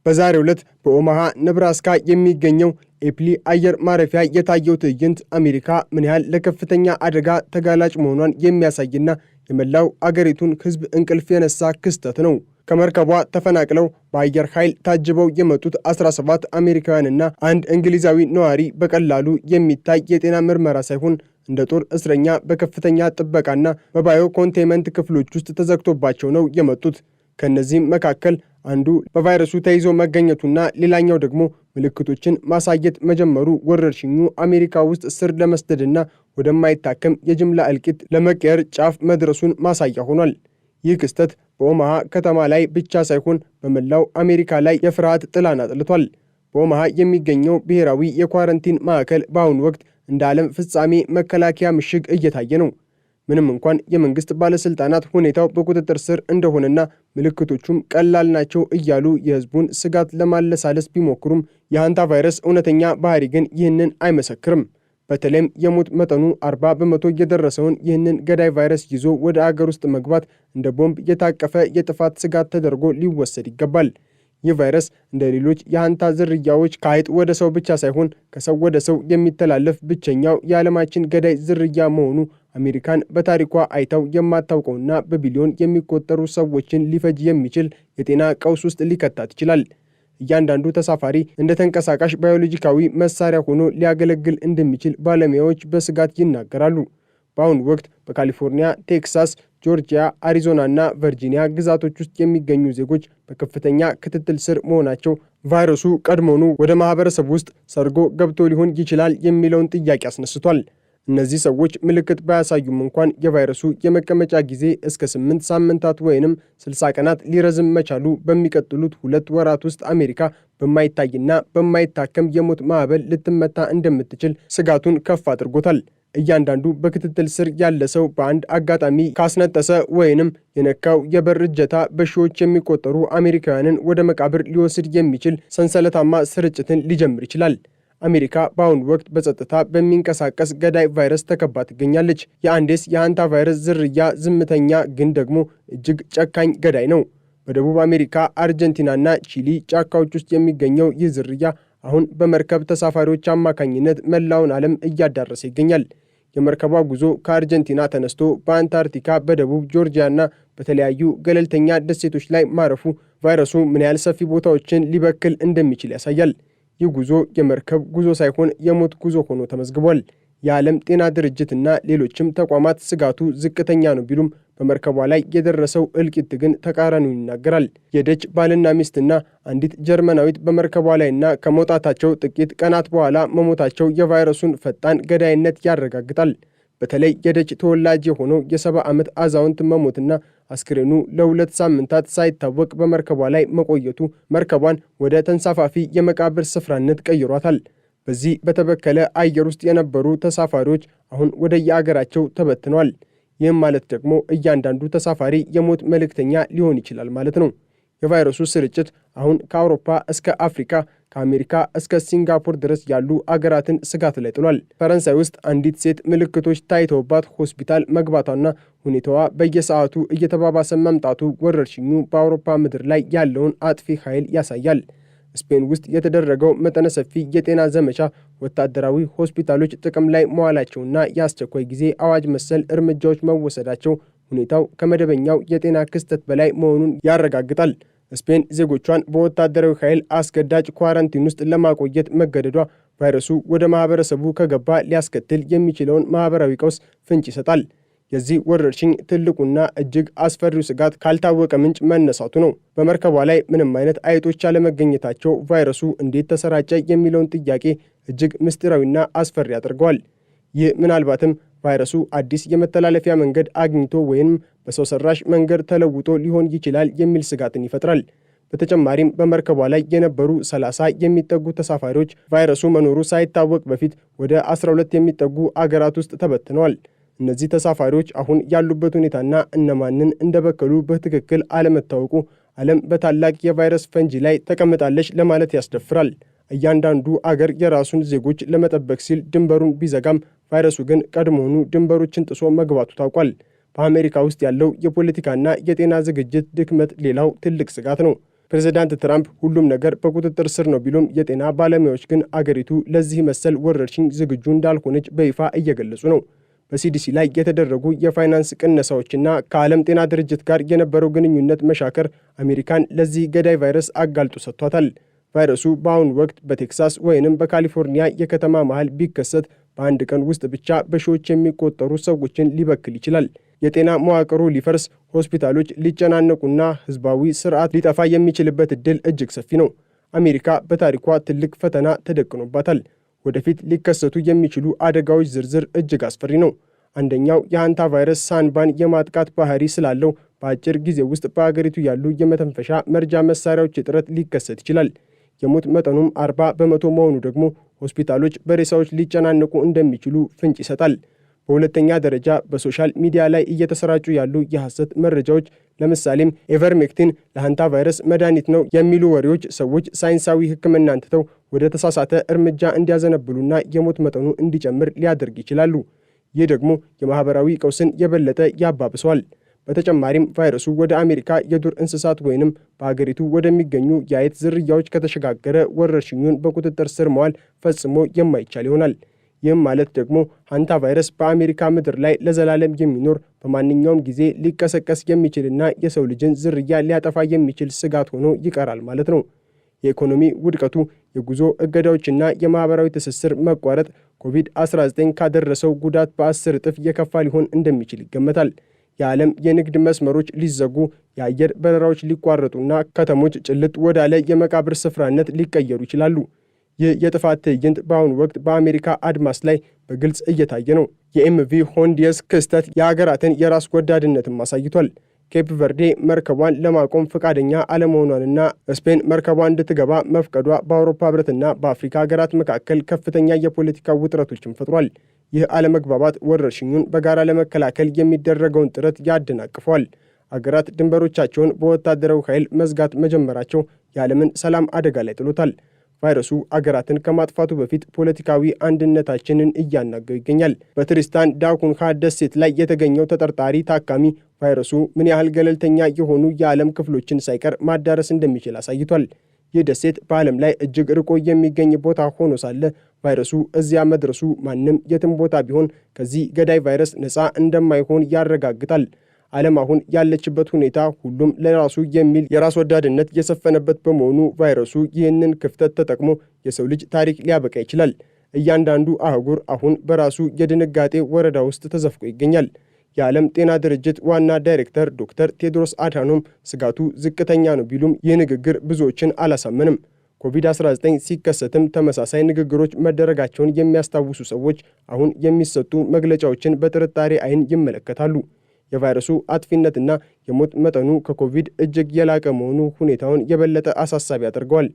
በዛሬው ዕለት በኦማሃ ኔብራስካ የሚገኘው ኤፕሊ አየር ማረፊያ የታየው ትዕይንት አሜሪካ ምን ያህል ለከፍተኛ አደጋ ተጋላጭ መሆኗን የሚያሳይና የመላው አገሪቱን ሕዝብ እንቅልፍ የነሳ ክስተት ነው። ከመርከቧ ተፈናቅለው በአየር ኃይል ታጅበው የመጡት 17 አሜሪካውያንና አንድ እንግሊዛዊ ነዋሪ በቀላሉ የሚታይ የጤና ምርመራ ሳይሆን እንደ ጦር እስረኛ በከፍተኛ ጥበቃና በባዮ ኮንቴንመንት ክፍሎች ውስጥ ተዘግቶባቸው ነው የመጡት። ከነዚህም መካከል አንዱ በቫይረሱ ተይዞ መገኘቱና ሌላኛው ደግሞ ምልክቶችን ማሳየት መጀመሩ ወረርሽኙ አሜሪካ ውስጥ ስር ለመስደድና ወደማይታከም የጅምላ እልቂት ለመቀየር ጫፍ መድረሱን ማሳያ ሆኗል። ይህ ክስተት በኦማሃ ከተማ ላይ ብቻ ሳይሆን በመላው አሜሪካ ላይ የፍርሃት ጥላን አጥልቷል። በኦማሃ የሚገኘው ብሔራዊ የኳረንቲን ማዕከል በአሁኑ ወቅት እንደ ዓለም ፍጻሜ መከላከያ ምሽግ እየታየ ነው። ምንም እንኳን የመንግስት ባለስልጣናት ሁኔታው በቁጥጥር ስር እንደሆነና ምልክቶቹም ቀላል ናቸው እያሉ የህዝቡን ስጋት ለማለሳለስ ቢሞክሩም የሃንታ ቫይረስ እውነተኛ ባህሪ ግን ይህንን አይመሰክርም። በተለይም የሞት መጠኑ 40 በመቶ የደረሰውን ይህንን ገዳይ ቫይረስ ይዞ ወደ አገር ውስጥ መግባት እንደ ቦምብ የታቀፈ የጥፋት ስጋት ተደርጎ ሊወሰድ ይገባል። ይህ ቫይረስ እንደ ሌሎች የሃንታ ዝርያዎች ከአይጥ ወደ ሰው ብቻ ሳይሆን ከሰው ወደ ሰው የሚተላለፍ ብቸኛው የዓለማችን ገዳይ ዝርያ መሆኑ አሜሪካን በታሪኳ አይታው የማታውቀውና በቢሊዮን የሚቆጠሩ ሰዎችን ሊፈጅ የሚችል የጤና ቀውስ ውስጥ ሊከታት ይችላል። እያንዳንዱ ተሳፋሪ እንደ ተንቀሳቃሽ ባዮሎጂካዊ መሳሪያ ሆኖ ሊያገለግል እንደሚችል ባለሙያዎች በስጋት ይናገራሉ። በአሁኑ ወቅት በካሊፎርኒያ፣ ቴክሳስ፣ ጆርጂያ፣ አሪዞና እና ቨርጂኒያ ግዛቶች ውስጥ የሚገኙ ዜጎች በከፍተኛ ክትትል ስር መሆናቸው ቫይረሱ ቀድሞውኑ ወደ ማህበረሰብ ውስጥ ሰርጎ ገብቶ ሊሆን ይችላል የሚለውን ጥያቄ አስነስቷል። እነዚህ ሰዎች ምልክት ባያሳዩም እንኳን የቫይረሱ የመቀመጫ ጊዜ እስከ 8 ሳምንታት ወይንም 60 ቀናት ሊረዝም መቻሉ በሚቀጥሉት 2 ወራት ውስጥ አሜሪካ በማይታይና በማይታከም የሞት ማዕበል ልትመታ እንደምትችል ስጋቱን ከፍ አድርጎታል። እያንዳንዱ በክትትል ስር ያለ ሰው በአንድ አጋጣሚ ካስነጠሰ ወይንም የነካው የበር እጀታ በሺዎች የሚቆጠሩ አሜሪካውያንን ወደ መቃብር ሊወስድ የሚችል ሰንሰለታማ ስርጭትን ሊጀምር ይችላል። አሜሪካ በአሁኑ ወቅት በጸጥታ በሚንቀሳቀስ ገዳይ ቫይረስ ተከባ ትገኛለች። የአንዴስ የሃንታ ቫይረስ ዝርያ ዝምተኛ ግን ደግሞ እጅግ ጨካኝ ገዳይ ነው። በደቡብ አሜሪካ አርጀንቲናና ቺሊ ጫካዎች ውስጥ የሚገኘው ይህ ዝርያ አሁን በመርከብ ተሳፋሪዎች አማካኝነት መላውን ዓለም እያዳረሰ ይገኛል። የመርከቧ ጉዞ ከአርጀንቲና ተነስቶ በአንታርክቲካ፣ በደቡብ ጆርጂያና በተለያዩ ገለልተኛ ደሴቶች ላይ ማረፉ ቫይረሱ ምን ያህል ሰፊ ቦታዎችን ሊበክል እንደሚችል ያሳያል። ይህ ጉዞ የመርከብ ጉዞ ሳይሆን የሞት ጉዞ ሆኖ ተመዝግቧል። የዓለም ጤና ድርጅትና ሌሎችም ተቋማት ስጋቱ ዝቅተኛ ነው ቢሉም በመርከቧ ላይ የደረሰው እልቂት ግን ተቃራኒውን ይናገራል። የደች ባልና ሚስትና አንዲት ጀርመናዊት በመርከቧ ላይና ከመውጣታቸው ጥቂት ቀናት በኋላ መሞታቸው የቫይረሱን ፈጣን ገዳይነት ያረጋግጣል። በተለይ የደች ተወላጅ የሆነው የ70 ዓመት አዛውንት መሞትና አስክሬኑ ለ2 ሳምንታት ሳይታወቅ በመርከቧ ላይ መቆየቱ መርከቧን ወደ ተንሳፋፊ የመቃብር ስፍራነት ቀይሯታል። በዚህ በተበከለ አየር ውስጥ የነበሩ ተሳፋሪዎች አሁን ወደ የአገራቸው ተበትነዋል። ይህም ማለት ደግሞ እያንዳንዱ ተሳፋሪ የሞት መልእክተኛ ሊሆን ይችላል ማለት ነው። የቫይረሱ ስርጭት አሁን ከአውሮፓ እስከ አፍሪካ፣ ከአሜሪካ እስከ ሲንጋፖር ድረስ ያሉ አገራትን ስጋት ላይ ጥሏል። ፈረንሳይ ውስጥ አንዲት ሴት ምልክቶች ታይተውባት ሆስፒታል መግባቷና ሁኔታዋ በየሰዓቱ እየተባባሰ መምጣቱ ወረርሽኙ በአውሮፓ ምድር ላይ ያለውን አጥፊ ኃይል ያሳያል። ስፔን ውስጥ የተደረገው መጠነ ሰፊ የጤና ዘመቻ ወታደራዊ ሆስፒታሎች ጥቅም ላይ መዋላቸውና የአስቸኳይ ጊዜ አዋጅ መሰል እርምጃዎች መወሰዳቸው ሁኔታው ከመደበኛው የጤና ክስተት በላይ መሆኑን ያረጋግጣል። ስፔን ዜጎቿን በወታደራዊ ኃይል አስገዳጅ ኳረንቲን ውስጥ ለማቆየት መገደዷ ቫይረሱ ወደ ማህበረሰቡ ከገባ ሊያስከትል የሚችለውን ማህበራዊ ቀውስ ፍንጭ ይሰጣል። የዚህ ወረርሽኝ ትልቁና እጅግ አስፈሪው ስጋት ካልታወቀ ምንጭ መነሳቱ ነው። በመርከቧ ላይ ምንም አይነት አይጦች ያለመገኘታቸው ቫይረሱ እንዴት ተሰራጨ የሚለውን ጥያቄ እጅግ ምስጢራዊና አስፈሪ ያደርገዋል። ይህ ምናልባትም ቫይረሱ አዲስ የመተላለፊያ መንገድ አግኝቶ ወይም በሰው ሰራሽ መንገድ ተለውጦ ሊሆን ይችላል የሚል ስጋትን ይፈጥራል። በተጨማሪም በመርከቧ ላይ የነበሩ 30 የሚጠጉ ተሳፋሪዎች ቫይረሱ መኖሩ ሳይታወቅ በፊት ወደ 12 የሚጠጉ አገራት ውስጥ ተበትነዋል። እነዚህ ተሳፋሪዎች አሁን ያሉበት ሁኔታና እነማንን እንደበከሉ በትክክል አለመታወቁ ዓለም በታላቅ የቫይረስ ፈንጂ ላይ ተቀምጣለች ለማለት ያስደፍራል። እያንዳንዱ አገር የራሱን ዜጎች ለመጠበቅ ሲል ድንበሩን ቢዘጋም ቫይረሱ ግን ቀድሞውኑ ድንበሮችን ጥሶ መግባቱ ታውቋል። በአሜሪካ ውስጥ ያለው የፖለቲካና የጤና ዝግጅት ድክመት ሌላው ትልቅ ስጋት ነው። ፕሬዝዳንት ትራምፕ ሁሉም ነገር በቁጥጥር ስር ነው ቢሉም የጤና ባለሙያዎች ግን አገሪቱ ለዚህ መሰል ወረርሽኝ ዝግጁ እንዳልሆነች በይፋ እየገለጹ ነው። በሲዲሲ ላይ የተደረጉ የፋይናንስ ቅነሳዎችና ከዓለም ጤና ድርጅት ጋር የነበረው ግንኙነት መሻከር አሜሪካን ለዚህ ገዳይ ቫይረስ አጋልጦ ሰጥቷታል። ቫይረሱ በአሁኑ ወቅት በቴክሳስ ወይንም በካሊፎርኒያ የከተማ መሃል ቢከሰት በአንድ ቀን ውስጥ ብቻ በሺዎች የሚቆጠሩ ሰዎችን ሊበክል ይችላል። የጤና መዋቅሩ ሊፈርስ፣ ሆስፒታሎች ሊጨናነቁና ህዝባዊ ስርዓት ሊጠፋ የሚችልበት ዕድል እጅግ ሰፊ ነው። አሜሪካ በታሪኳ ትልቅ ፈተና ተደቅኖባታል። ወደፊት ሊከሰቱ የሚችሉ አደጋዎች ዝርዝር እጅግ አስፈሪ ነው። አንደኛው የሃንታ ቫይረስ ሳንባን የማጥቃት ባህሪ ስላለው በአጭር ጊዜ ውስጥ በአገሪቱ ያሉ የመተንፈሻ መርጃ መሳሪያዎች እጥረት ሊከሰት ይችላል። የሞት መጠኑም 40 በመቶ መሆኑ ደግሞ ሆስፒታሎች በሬሳዎች ሊጨናነቁ እንደሚችሉ ፍንጭ ይሰጣል። በሁለተኛ ደረጃ በሶሻል ሚዲያ ላይ እየተሰራጩ ያሉ የሐሰት መረጃዎች፣ ለምሳሌም ኤቨርሜክቲን ለሃንታ ቫይረስ መድኃኒት ነው የሚሉ ወሬዎች ሰዎች ሳይንሳዊ ሕክምናን ትተው ወደ ተሳሳተ እርምጃ እንዲያዘነብሉና የሞት መጠኑ እንዲጨምር ሊያደርግ ይችላሉ። ይህ ደግሞ የማህበራዊ ቀውስን የበለጠ ያባብሰዋል። በተጨማሪም ቫይረሱ ወደ አሜሪካ የዱር እንስሳት ወይንም በአገሪቱ ወደሚገኙ የአይጥ ዝርያዎች ከተሸጋገረ ወረርሽኙን በቁጥጥር ስር መዋል ፈጽሞ የማይቻል ይሆናል። ይህም ማለት ደግሞ ሃንታ ቫይረስ በአሜሪካ ምድር ላይ ለዘላለም የሚኖር በማንኛውም ጊዜ ሊቀሰቀስ የሚችልና የሰው ልጅን ዝርያ ሊያጠፋ የሚችል ስጋት ሆኖ ይቀራል ማለት ነው። የኢኮኖሚ ውድቀቱ፣ የጉዞ እገዳዎችና የማህበራዊ ትስስር መቋረጥ ኮቪድ-19 ካደረሰው ጉዳት በ10 እጥፍ የከፋ ሊሆን እንደሚችል ይገመታል። የዓለም የንግድ መስመሮች ሊዘጉ፣ የአየር በረራዎች ሊቋረጡና ከተሞች ጭልጥ ወዳለ የመቃብር ስፍራነት ሊቀየሩ ይችላሉ። ይህ የጥፋት ትዕይንት በአሁኑ ወቅት በአሜሪካ አድማስ ላይ በግልጽ እየታየ ነው። የኤምቪ ሆንዲየስ ክስተት የአገራትን የራስ ወዳድነትም አሳይቷል። ኬፕ ቨርዴ መርከቧን ለማቆም ፈቃደኛ አለመሆኗንና ስፔን መርከቧን እንድትገባ መፍቀዷ በአውሮፓ ሕብረትና በአፍሪካ ሀገራት መካከል ከፍተኛ የፖለቲካ ውጥረቶችን ፈጥሯል። ይህ አለመግባባት ወረርሽኙን በጋራ ለመከላከል የሚደረገውን ጥረት ያደናቅፈዋል። አገራት ድንበሮቻቸውን በወታደራዊ ኃይል መዝጋት መጀመራቸው የዓለምን ሰላም አደጋ ላይ ጥሎታል። ቫይረሱ አገራትን ከማጥፋቱ በፊት ፖለቲካዊ አንድነታችንን እያናገው ይገኛል። በትሪስታን ዳ ኩንሃ ደሴት ላይ የተገኘው ተጠርጣሪ ታካሚ ቫይረሱ ምን ያህል ገለልተኛ የሆኑ የዓለም ክፍሎችን ሳይቀር ማዳረስ እንደሚችል አሳይቷል። ይህ ደሴት በዓለም ላይ እጅግ ርቆ የሚገኝ ቦታ ሆኖ ሳለ ቫይረሱ እዚያ መድረሱ ማንም የትም ቦታ ቢሆን ከዚህ ገዳይ ቫይረስ ነፃ እንደማይሆን ያረጋግጣል። ዓለም አሁን ያለችበት ሁኔታ ሁሉም ለራሱ የሚል የራስ ወዳድነት የሰፈነበት በመሆኑ ቫይረሱ ይህንን ክፍተት ተጠቅሞ የሰው ልጅ ታሪክ ሊያበቃ ይችላል። እያንዳንዱ አህጉር አሁን በራሱ የድንጋጤ ወረዳ ውስጥ ተዘፍቆ ይገኛል። የዓለም ጤና ድርጅት ዋና ዳይሬክተር ዶክተር ቴድሮስ አድሃኖም ስጋቱ ዝቅተኛ ነው ቢሉም ይህ ንግግር ብዙዎችን አላሳመንም። ኮቪድ-19 ሲከሰትም ተመሳሳይ ንግግሮች መደረጋቸውን የሚያስታውሱ ሰዎች አሁን የሚሰጡ መግለጫዎችን በጥርጣሬ ዓይን ይመለከታሉ። የቫይረሱ አጥፊነትና የሞት መጠኑ ከኮቪድ እጅግ የላቀ መሆኑ ሁኔታውን የበለጠ አሳሳቢ ያደርገዋል።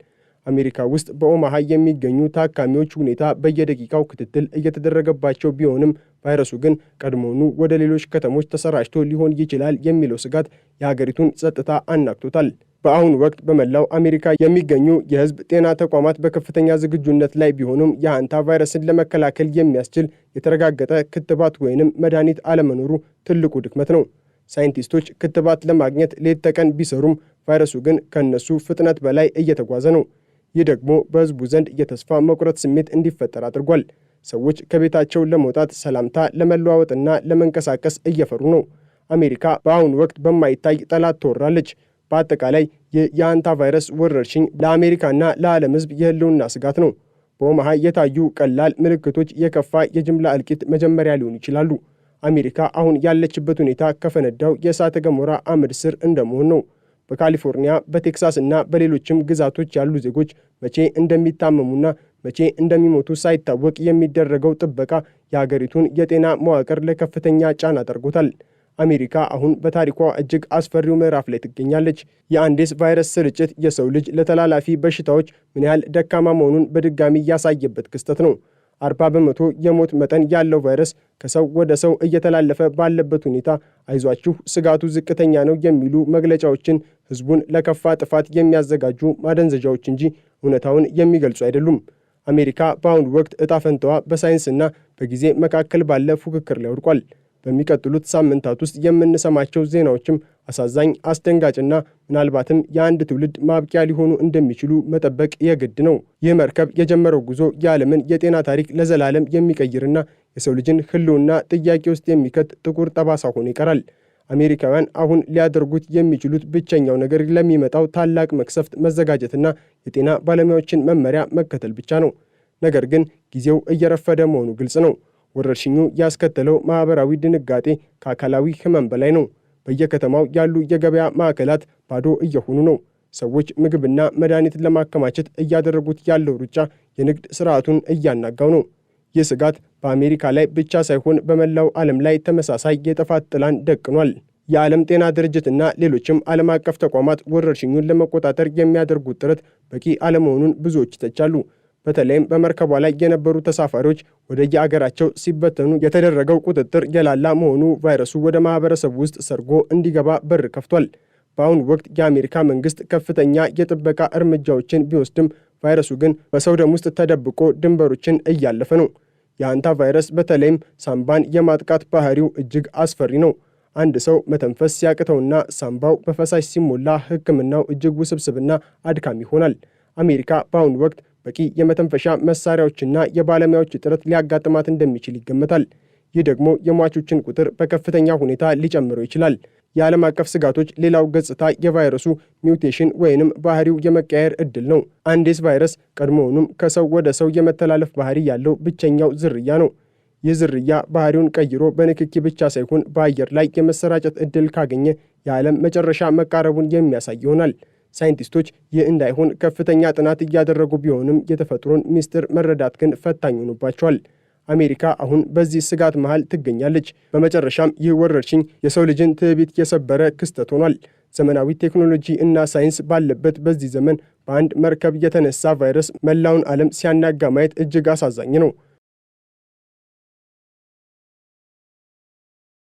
አሜሪካ ውስጥ በኦማሃ የሚገኙ ታካሚዎች ሁኔታ በየደቂቃው ክትትል እየተደረገባቸው ቢሆንም ቫይረሱ ግን ቀድሞውኑ ወደ ሌሎች ከተሞች ተሰራጭቶ ሊሆን ይችላል የሚለው ስጋት የሀገሪቱን ጸጥታ አናግቶታል። በአሁኑ ወቅት በመላው አሜሪካ የሚገኙ የሕዝብ ጤና ተቋማት በከፍተኛ ዝግጁነት ላይ ቢሆኑም የሃንታ ቫይረስን ለመከላከል የሚያስችል የተረጋገጠ ክትባት ወይንም መድኃኒት አለመኖሩ ትልቁ ድክመት ነው። ሳይንቲስቶች ክትባት ለማግኘት ሌት ተቀን ቢሰሩም ቫይረሱ ግን ከነሱ ፍጥነት በላይ እየተጓዘ ነው። ይህ ደግሞ በሕዝቡ ዘንድ የተስፋ መቁረጥ ስሜት እንዲፈጠር አድርጓል። ሰዎች ከቤታቸው ለመውጣት፣ ሰላምታ ለመለዋወጥና ለመንቀሳቀስ እየፈሩ ነው። አሜሪካ በአሁኑ ወቅት በማይታይ ጠላት ትወራለች። በአጠቃላይ ይህ የሃንታ ቫይረስ ወረርሽኝ ለአሜሪካና ለዓለም ሕዝብ የህልውና ስጋት ነው። በኦማሃ የታዩ ቀላል ምልክቶች የከፋ የጅምላ እልቂት መጀመሪያ ሊሆኑ ይችላሉ። አሜሪካ አሁን ያለችበት ሁኔታ ከፈነዳው የእሳተ ገሞራ አመድ ስር እንደመሆን ነው። በካሊፎርኒያ፣ በቴክሳስ እና በሌሎችም ግዛቶች ያሉ ዜጎች መቼ እንደሚታመሙና መቼ እንደሚሞቱ ሳይታወቅ የሚደረገው ጥበቃ የሀገሪቱን የጤና መዋቅር ለከፍተኛ ጫና አድርጎታል። አሜሪካ አሁን በታሪኳ እጅግ አስፈሪው ምዕራፍ ላይ ትገኛለች። የአንዴስ ቫይረስ ስርጭት የሰው ልጅ ለተላላፊ በሽታዎች ምን ያህል ደካማ መሆኑን በድጋሚ ያሳየበት ክስተት ነው። 40 በመቶ የሞት መጠን ያለው ቫይረስ ከሰው ወደ ሰው እየተላለፈ ባለበት ሁኔታ አይዟችሁ ስጋቱ ዝቅተኛ ነው የሚሉ መግለጫዎችን ህዝቡን ለከፋ ጥፋት የሚያዘጋጁ ማደንዘዣዎች እንጂ እውነታውን የሚገልጹ አይደሉም። አሜሪካ በአሁኑ ወቅት ዕጣ ፈንታዋ በሳይንስና በጊዜ መካከል ባለ ፉክክር ላይ ወድቋል። በሚቀጥሉት ሳምንታት ውስጥ የምንሰማቸው ዜናዎችም አሳዛኝ፣ አስደንጋጭና ምናልባትም የአንድ ትውልድ ማብቂያ ሊሆኑ እንደሚችሉ መጠበቅ የግድ ነው። ይህ መርከብ የጀመረው ጉዞ የዓለምን የጤና ታሪክ ለዘላለም የሚቀይርና የሰው ልጅን ሕልውና ጥያቄ ውስጥ የሚከት ጥቁር ጠባሳ ሆኖ ይቀራል። አሜሪካውያን አሁን ሊያደርጉት የሚችሉት ብቸኛው ነገር ለሚመጣው ታላቅ መቅሰፍት መዘጋጀትና የጤና ባለሙያዎችን መመሪያ መከተል ብቻ ነው። ነገር ግን ጊዜው እየረፈደ መሆኑ ግልጽ ነው። ወረርሽኙ ያስከተለው ማኅበራዊ ድንጋጤ ከአካላዊ ሕመም በላይ ነው። በየከተማው ያሉ የገበያ ማዕከላት ባዶ እየሆኑ ነው። ሰዎች ምግብና መድኃኒት ለማከማቸት እያደረጉት ያለው ሩጫ የንግድ ሥርዓቱን እያናጋው ነው። ይህ ስጋት በአሜሪካ ላይ ብቻ ሳይሆን በመላው ዓለም ላይ ተመሳሳይ የጥፋት ጥላን ደቅኗል። የዓለም ጤና ድርጅትና ሌሎችም ዓለም አቀፍ ተቋማት ወረርሽኙን ለመቆጣጠር የሚያደርጉት ጥረት በቂ አለመሆኑን ብዙዎች ይተቻሉ። በተለይም በመርከቧ ላይ የነበሩ ተሳፋሪዎች ወደ የአገራቸው ሲበተኑ የተደረገው ቁጥጥር የላላ መሆኑ ቫይረሱ ወደ ማኅበረሰቡ ውስጥ ሰርጎ እንዲገባ በር ከፍቷል። በአሁኑ ወቅት የአሜሪካ መንግሥት ከፍተኛ የጥበቃ እርምጃዎችን ቢወስድም ቫይረሱ ግን በሰው ደም ውስጥ ተደብቆ ድንበሮችን እያለፈ ነው። የሃንታ ቫይረስ በተለይም ሳምባን የማጥቃት ባህሪው እጅግ አስፈሪ ነው። አንድ ሰው መተንፈስ ሲያቅተውና ሳምባው በፈሳሽ ሲሞላ ሕክምናው እጅግ ውስብስብና አድካሚ ይሆናል። አሜሪካ በአሁኑ ወቅት በቂ የመተንፈሻ መሳሪያዎችና የባለሙያዎች እጥረት ሊያጋጥማት እንደሚችል ይገመታል። ይህ ደግሞ የሟቾችን ቁጥር በከፍተኛ ሁኔታ ሊጨምረው ይችላል። የዓለም አቀፍ ስጋቶች ሌላው ገጽታ የቫይረሱ ሚውቴሽን ወይንም ባህሪው የመቀየር ዕድል ነው። አንዴስ ቫይረስ ቀድሞውኑም ከሰው ወደ ሰው የመተላለፍ ባህሪ ያለው ብቸኛው ዝርያ ነው። ይህ ዝርያ ባህሪውን ቀይሮ በንክኪ ብቻ ሳይሆን በአየር ላይ የመሰራጨት ዕድል ካገኘ የዓለም መጨረሻ መቃረቡን የሚያሳይ ይሆናል። ሳይንቲስቶች ይህ እንዳይሆን ከፍተኛ ጥናት እያደረጉ ቢሆንም የተፈጥሮን ምስጢር መረዳት ግን ፈታኝ ሆኖባቸዋል። አሜሪካ አሁን በዚህ ስጋት መሃል ትገኛለች። በመጨረሻም ይህ ወረርሽኝ የሰው ልጅን ትዕቢት የሰበረ ክስተት ሆኗል። ዘመናዊ ቴክኖሎጂ እና ሳይንስ ባለበት በዚህ ዘመን በአንድ መርከብ የተነሳ ቫይረስ መላውን ዓለም ሲያናጋ ማየት እጅግ አሳዛኝ ነው።